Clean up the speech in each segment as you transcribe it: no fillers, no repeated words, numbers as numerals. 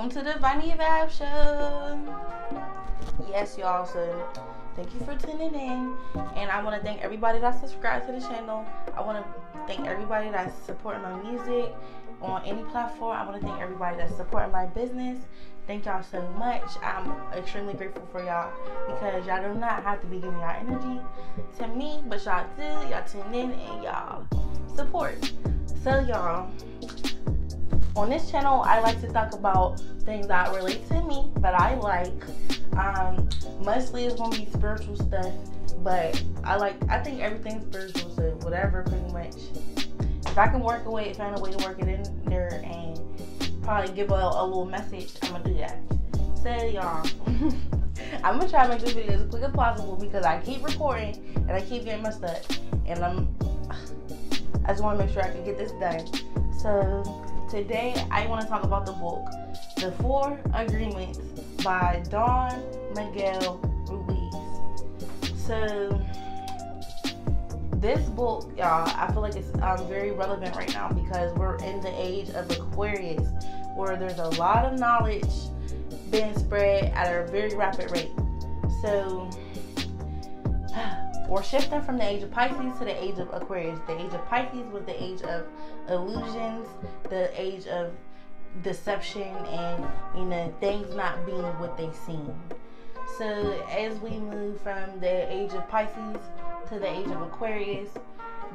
welcome to the Viney Vibe Show. Yes, y'all, so thank you for tuning in, and I want to thank everybody that subscribed to the channel. I want to thank everybody that's supporting my music on any platform. I want to thank everybody that's supporting my business. Thank y'all so much. I'm extremely grateful for y'all because y'all do not have to be giving y'all energy to me, but y'all do. Y'all tune in and y'all support. So y'all, on this channel, I like to talk about things that relate to me, that I like. Mostly it's gonna be spiritual stuff, but I think everything's spiritual, so whatever, pretty much. If I can work a way, find a way to work it in there and probably give a little message, I'm gonna do that. So y'all, I'm gonna try to make this video as quick as possible because I keep recording and I keep getting messed up, and I just want to make sure I can get this done. So today I want to talk about the book, The 4 Agreements by Don Miguel Ruiz. So this book, y'all, I feel like it's very relevant right now because we're in the age of Aquarius, where there's a lot of knowledge being spread at a very rapid rate. So we're shifting from the age of Pisces to the age of Aquarius. The age of Pisces was the age of illusions, the age of deception, and things not being what they seem. So as we move from the age of Pisces to the age of Aquarius,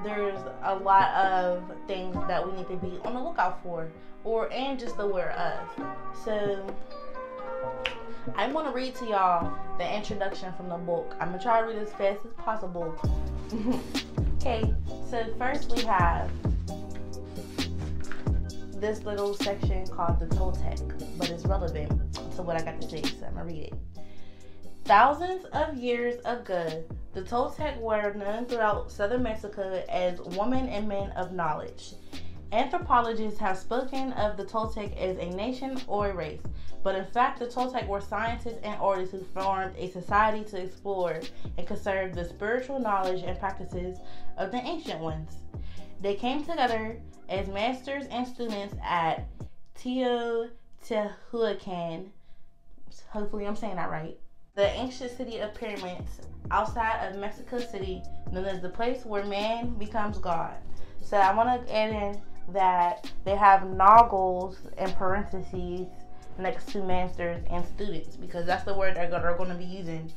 there's a lot of things that we need to be on the lookout for, and just aware of. So I'm going to read to y'all the introduction from the book. I'm going to try to read as fast as possible. Okay, so first we have this little section called the Toltec, but it's relevant to what I got to say, so I'm going to read it. Thousands of years ago, the Toltec were known throughout southern Mexico as women and men of knowledge. Anthropologists have spoken of the Toltec as a nation or a race, but in fact the Toltec were scientists and artists who formed a society to explore and conserve the spiritual knowledge and practices of the ancient ones. They came together as masters and students at Teotihuacan, hopefully I'm saying that right, the ancient city of pyramids outside of Mexico City, known as the place where man becomes God. So I want to add in that they have noggles in parentheses next to masters and students, because that's the word they're going to be using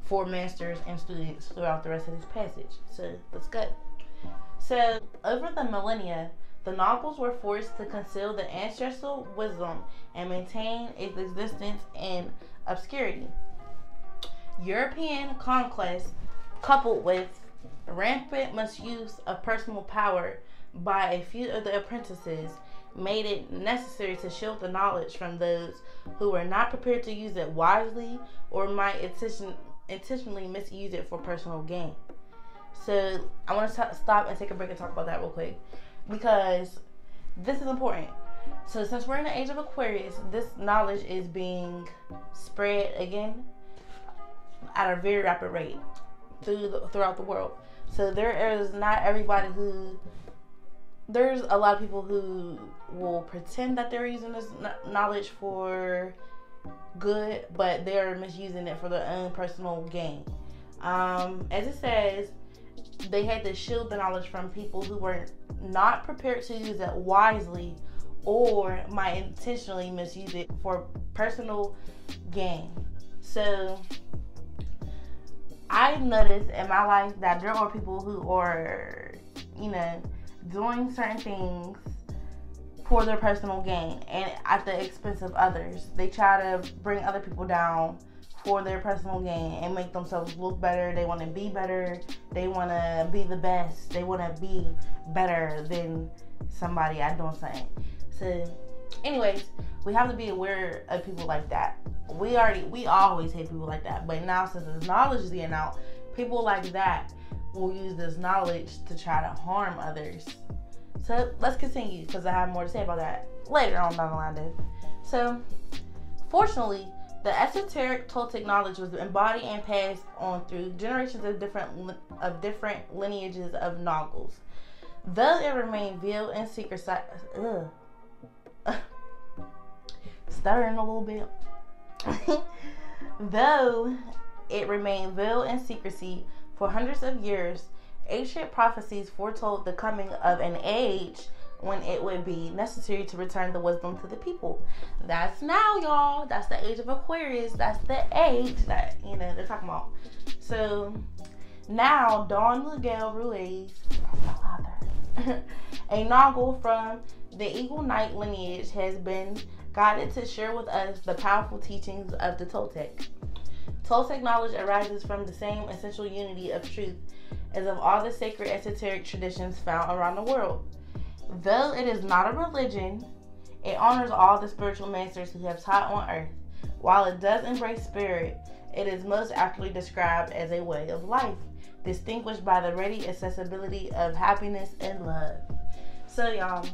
for masters and students throughout the rest of this passage. So let's go. So over the millennia, the noggles were forced to conceal the ancestral wisdom and maintain its existence in obscurity. European conquest, coupled with rampant misuse of personal power by a few of the apprentices, made it necessary to shield the knowledge from those who were not prepared to use it wisely or might intentionally misuse it for personal gain. So I want to stop and take a break and talk about that real quick, because this is important. So since we're in the age of Aquarius, this knowledge is being spread again at a very rapid rate throughout the world. So there's a lot of people who will pretend that they're using this knowledge for good, but they're misusing it for their own personal gain. As it says, they had to shield the knowledge from people who were not prepared to use it wisely or might intentionally misuse it for personal gain. So I've noticed in my life that there are people who are, doing certain things for their personal gain and at the expense of others. They try to bring other people down for their personal gain and make themselves look better. They want to be better. They want to be the best. They want to be better than somebody at doing something. So anyways, we have to be aware of people like that. We always hate people like that, but now since this knowledge is getting out, people like that will use this knowledge to try to harm others. So let's continue, because I have more to say about that later on down the line, dude. So fortunately, the esoteric Toltec knowledge was embodied and passed on through generations of different lineages of noggles. Though it remained veiled in secret stuttering a little bit. Though it remained veiled in secrecy for hundreds of years, ancient prophecies foretold the coming of an age when it would be necessary to return the wisdom to the people. That's now, y'all. That's the age of Aquarius. That's the age that, they're talking about. So now, Don Miguel Ruiz, a Noggle from the Eagle Knight lineage, has been guided to share with us the powerful teachings of the Toltec. Toltec knowledge arises from the same essential unity of truth as of all the sacred esoteric traditions found around the world. Though it is not a religion, it honors all the spiritual masters who have taught on earth. While it does embrace spirit, it is most accurately described as a way of life, distinguished by the ready accessibility of happiness and love. So, y'all,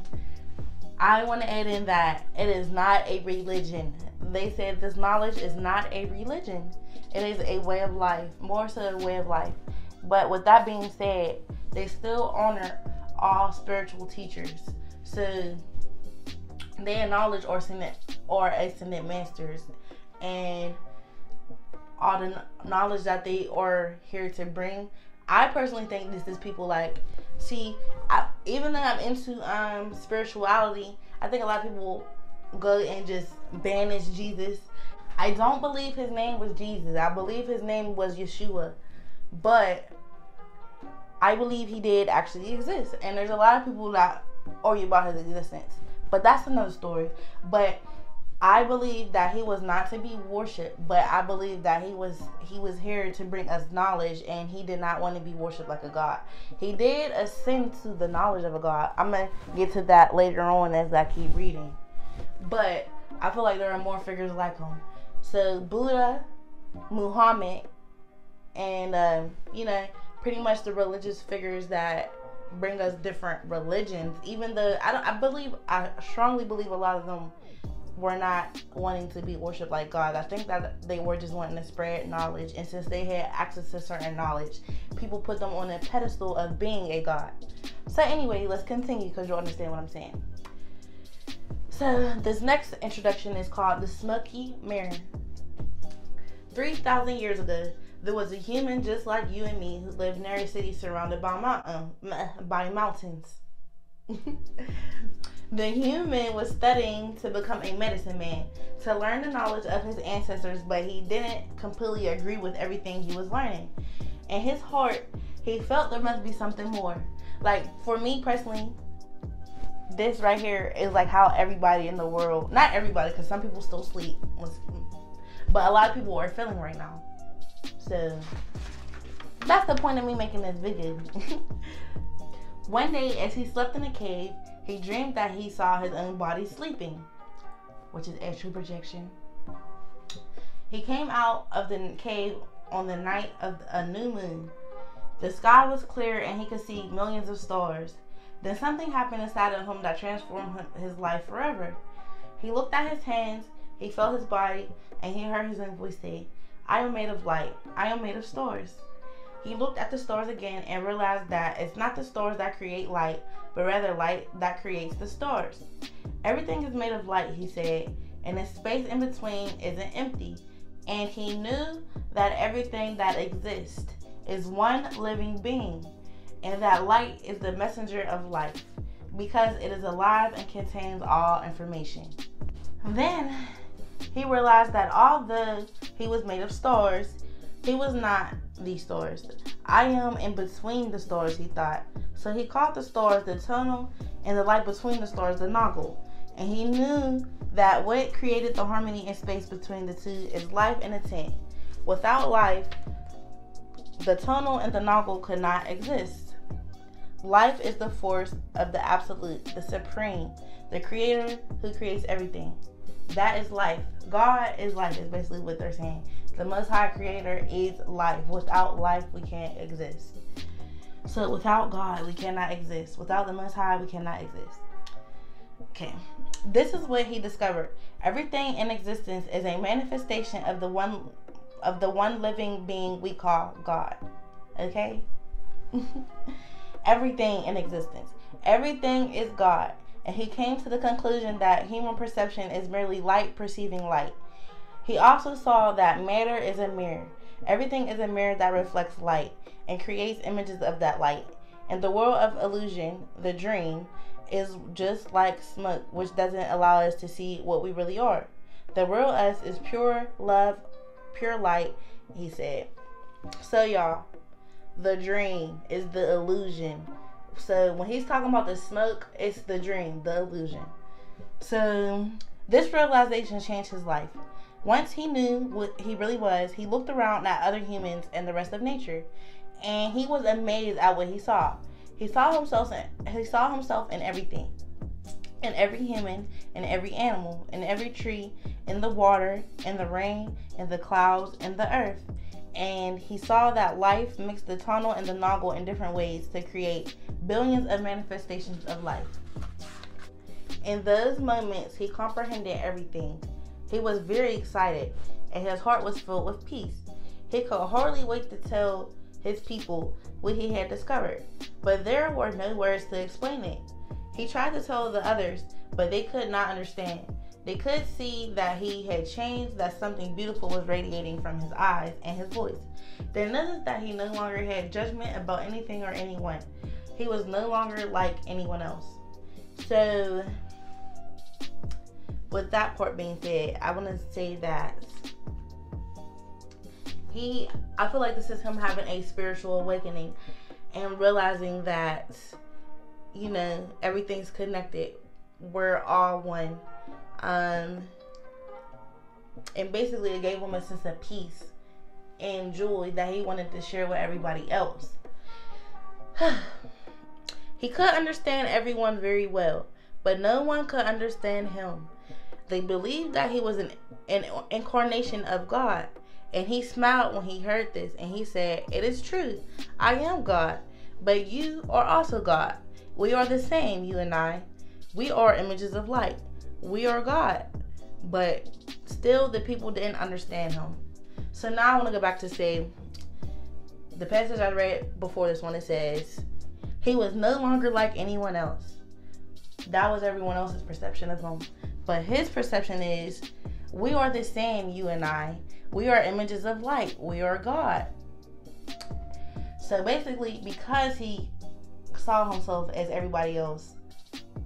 I want to add in that it is not a religion. They said this knowledge is not a religion. It is a way of life, more so a way of life. But with that being said, they still honor all spiritual teachers. So they acknowledge or ascended masters and all the knowledge that they are here to bring. I personally think this is people like, even though I'm into spirituality, I think a lot of people go and just banish Jesus. I don't believe his name was Jesus. I believe his name was Yeshua. But I believe he did actually exist. And there's a lot of people that argue about his existence. But that's another story. But I believe that he was not to be worshipped. But I believe that he was here to bring us knowledge. And he did not want to be worshipped like a god. He did ascend to the knowledge of a god. I'm going to get to that later on as I keep reading. But I feel like there are more figures like him. So Buddha, Muhammad, and pretty much the religious figures that bring us different religions. Even though I strongly believe a lot of them were not wanting to be worshipped like God. I think that they were just wanting to spread knowledge, and since they had access to certain knowledge, people put them on a pedestal of being a god. So anyway, let's continue because you'll understand what I'm saying. So this next introduction is called the Smoky Mirror. 3,000 years ago, there was a human just like you and me who lived near a city surrounded by mountains. The human was studying to become a medicine man, to learn the knowledge of his ancestors, but he didn't completely agree with everything he was learning. In his heart, he felt there must be something more. Like, for me personally, this right here is like how everybody in the world, not everybody, because some people still sleep, but a lot of people are feeling right now. So that's the point of me making this video. One day, as he slept in a cave, he dreamed that he saw his own body sleeping, which is astral projection. He came out of the cave on the night of a new moon. The sky was clear and he could see millions of stars. Then something happened inside of him that transformed his life forever. He looked at his hands, he felt his body, and he heard his own voice say, "I am made of light. I am made of stars." He looked at the stars again and realized that it's not the stars that create light, but rather light that creates the stars. Everything is made of light, he said, and the space in between isn't empty. And he knew that everything that exists is one living being, and that light is the messenger of life, because it is alive and contains all information. Then he realized that although he was made of stars, he was not these stars. I am in between the stars, he thought. So he called the stars the tunnel and the light between the stars the noggle. And he knew that what created the harmony in space between the two is life and intent. Without life, the tunnel and the noggle could not exist. Life is the force of the absolute, the supreme, the creator who creates everything. That is life. God is life, is basically what they're saying. The Most High Creator is life. Without life, we can't exist. So without God, we cannot exist. Without the Most High, we cannot exist. Okay. This is what he discovered. Everything in existence is a manifestation of the one living being we call God. Okay? Everything in existence. Everything is God. and he came to the conclusion that human perception is merely light perceiving light. He also saw that matter is a mirror. Everything is a mirror that reflects light and creates images of that light. And the world of illusion, the dream, is just like smoke, which doesn't allow us to see what we really are. The real us is pure love, pure light, he said. So y'all, the dream is the illusion. So when he's talking about the smoke, it's the dream, the illusion. So this realization changed his life. Once he knew what he really was, he looked around at other humans and the rest of nature, and he was amazed at what he saw. He saw himself in everything, in every human, in every animal, in every tree, in the water, in the rain, in the clouds, in the earth. And he saw that life mixed the tunnel and the noggle in different ways to create billions of manifestations of life. In those moments, he comprehended everything. He was very excited, and his heart was filled with peace. He could hardly wait to tell his people what he had discovered, but there were no words to explain it. He tried to tell the others, but they could not understand. They could see that he had changed, that something beautiful was radiating from his eyes and his voice. They noticed that he no longer had judgment about anything or anyone. He was no longer like anyone else. So, with that part being said, I want to say that I feel like this is him having a spiritual awakening and realizing that, you know, everything's connected. We're all one. And basically it gave him a sense of peace and joy that he wanted to share with everybody else. He could understand everyone very well, but no one could understand him. They believed that he was an incarnation of God. And he smiled when he heard this, and he said, "It is true. I am God, but you are also God. We are the same, you and I. We are images of light. We are God." But still, the people didn't understand him. So now I want to go back to say, the passage I read before this one, it says, he was no longer like anyone else. That was everyone else's perception of him. But his perception is, we are the same, you and I. We are images of light. We are God. So basically, because he saw himself as everybody else,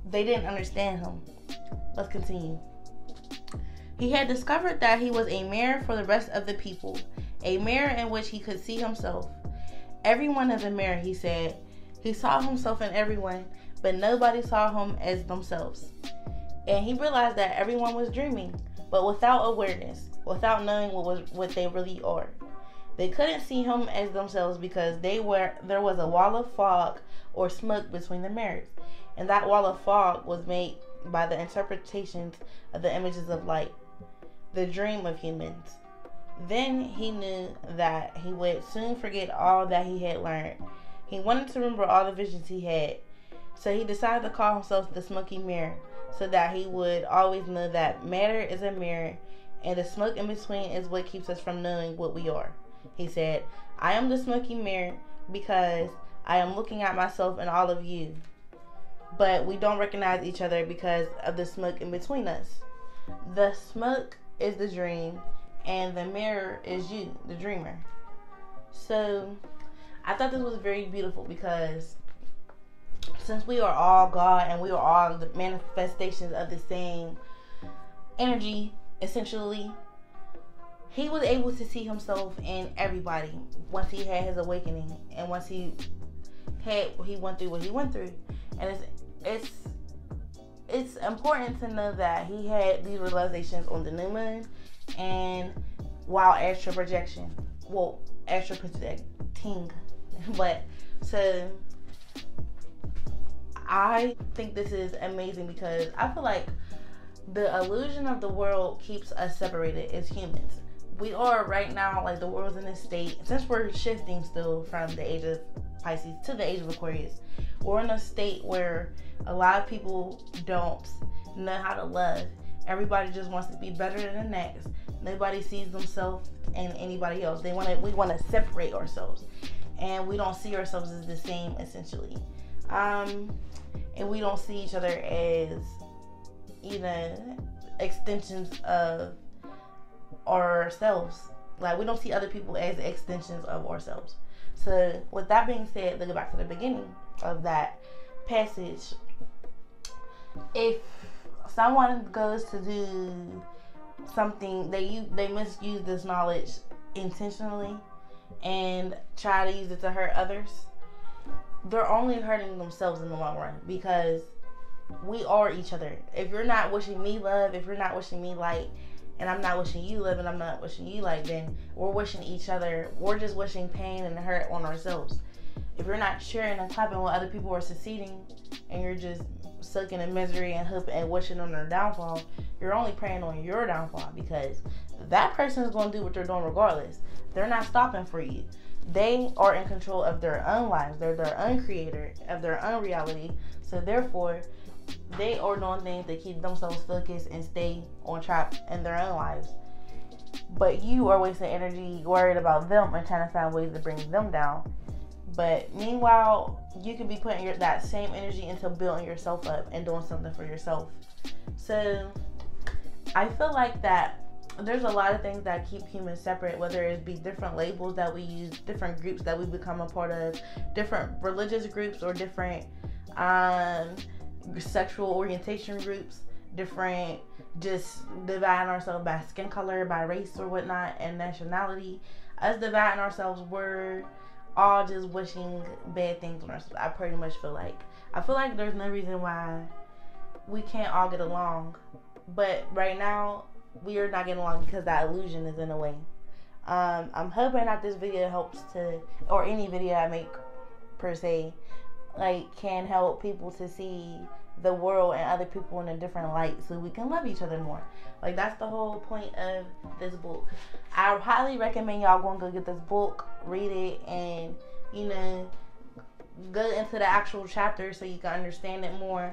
they didn't understand him. Let's continue. He had discovered that he was a mirror for the rest of the people, a mirror in which he could see himself. Everyone is a mirror, he said. He saw himself in everyone, but nobody saw him as themselves. And he realized that everyone was dreaming, but without awareness, without knowing what they really are. They couldn't see him as themselves because there was a wall of fog or smoke between the mirrors. And that wall of fog was made by the interpretations of the images of light, the dream of humans. Then he knew that he would soon forget all that he had learned. He wanted to remember all the visions he had. So he decided to call himself the smoky mirror, so that he would always know that matter is a mirror and the smoke in between is what keeps us from knowing what we are. He said, "I am the smoky mirror because I am looking at myself and all of you. But we don't recognize each other because of the smoke in between us. The smoke is the dream and the mirror is you, the dreamer." So I thought this was very beautiful because since we are all God and we are all the manifestations of the same energy, essentially, he was able to see himself in everybody once he had his awakening and once he went through what he went through. And it's important to know that he had these realizations on the new moon and while astral projecting. But so I think this is amazing because I feel like the illusion of the world keeps us separated as humans. We are right now, like, the world's in this state, since we're shifting still from the age of Pisces to the age of Aquarius, we're in a state where a lot of people don't know how to love. Everybody just wants to be better than the next. Nobody sees themselves and anybody else. We want to separate ourselves, and we don't see ourselves as the same, essentially. And we don't see each other as, extensions of ourselves. Like, we don't see other people as extensions of ourselves. So with that being said, let's go back to the beginning of that passage. If someone goes to do something, they misuse this knowledge intentionally and try to use it to hurt others, they're only hurting themselves in the long run, because we are each other. If you're not wishing me love, if you're not wishing me light, and I'm not wishing you love, and I'm not wishing you light, then we're wishing each other, we're just wishing pain and hurt on ourselves. If you're not cheering and clapping when other people are succeeding, and you're just sucking in misery and hoping and wishing on their downfall, you're only praying on your downfall, because that person is going to do what they're doing regardless. They're not stopping for you. They are in control of their own lives. They're their own creator of their own reality. So therefore, they are doing things to keep themselves focused and stay on track in their own lives. But you are wasting energy worried about them and trying to find ways to bring them down. But meanwhile, you can be putting that same energy into building yourself up and doing something for yourself. So I feel like that there's a lot of things that keep humans separate, whether it be different labels that we use, different groups that we become a part of, different religious groups, or different sexual orientation groups, different, just dividing ourselves by skin color, by race or whatnot, and nationality. Us dividing ourselves, we're all just wishing bad things on ourselves. I pretty much feel like there's no reason why we can't all get along, but right now we are not getting along because that illusion is in the way. I'm hoping that this video helps to, or any video I make per se, like, can help people to see the world and other people in a different light, so we can love each other more. Like, that's the whole point of this book. I highly recommend y'all go get this book, read it, and go into the actual chapter so you can understand it more.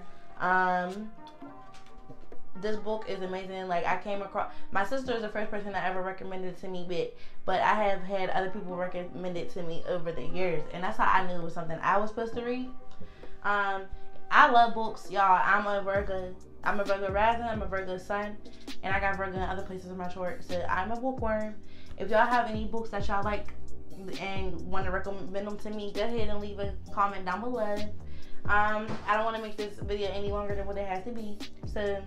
This book is amazing. Like, I came across, my sister is the first person that ever recommended it to me, but I have had other people recommend it to me over the years, and that's how I knew it was something I was supposed to read. I love books, y'all. I'm a Virgo rising, I'm a Virgo sun, and I got Virgo in other places in my chart, so I'm a bookworm. If y'all have any books that y'all like and want to recommend them to me, go ahead and leave a comment down below. I don't want to make this video any longer than what it has to be, so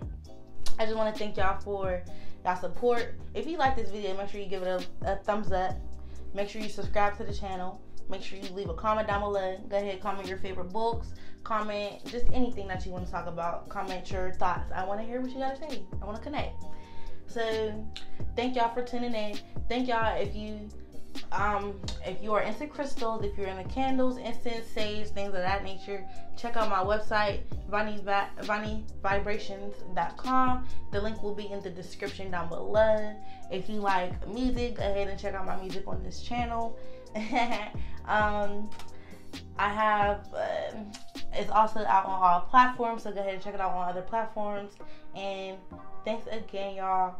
I just want to thank y'all for y'all support. If you like this video, make sure you give it a thumbs up. Make sure you subscribe to the channel. Make sure you leave a comment down below. Go ahead, comment your favorite books. Comment just anything that you want to talk about. Comment your thoughts. I want to hear what you got to say. I want to connect. So thank y'all for tuning in. Thank y'all if you are into crystals, if you're into candles, incense, sage, things of that nature, check out my website, vanivibrations.com. The link will be in the description down below. If you like music, go ahead and check out my music on this channel. I have it's also out on all platforms, so go ahead and check it out on other platforms. And thanks again, y'all.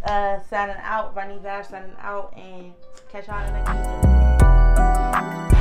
Signing out, Vani Vash signing out, and catch y'all in the next video.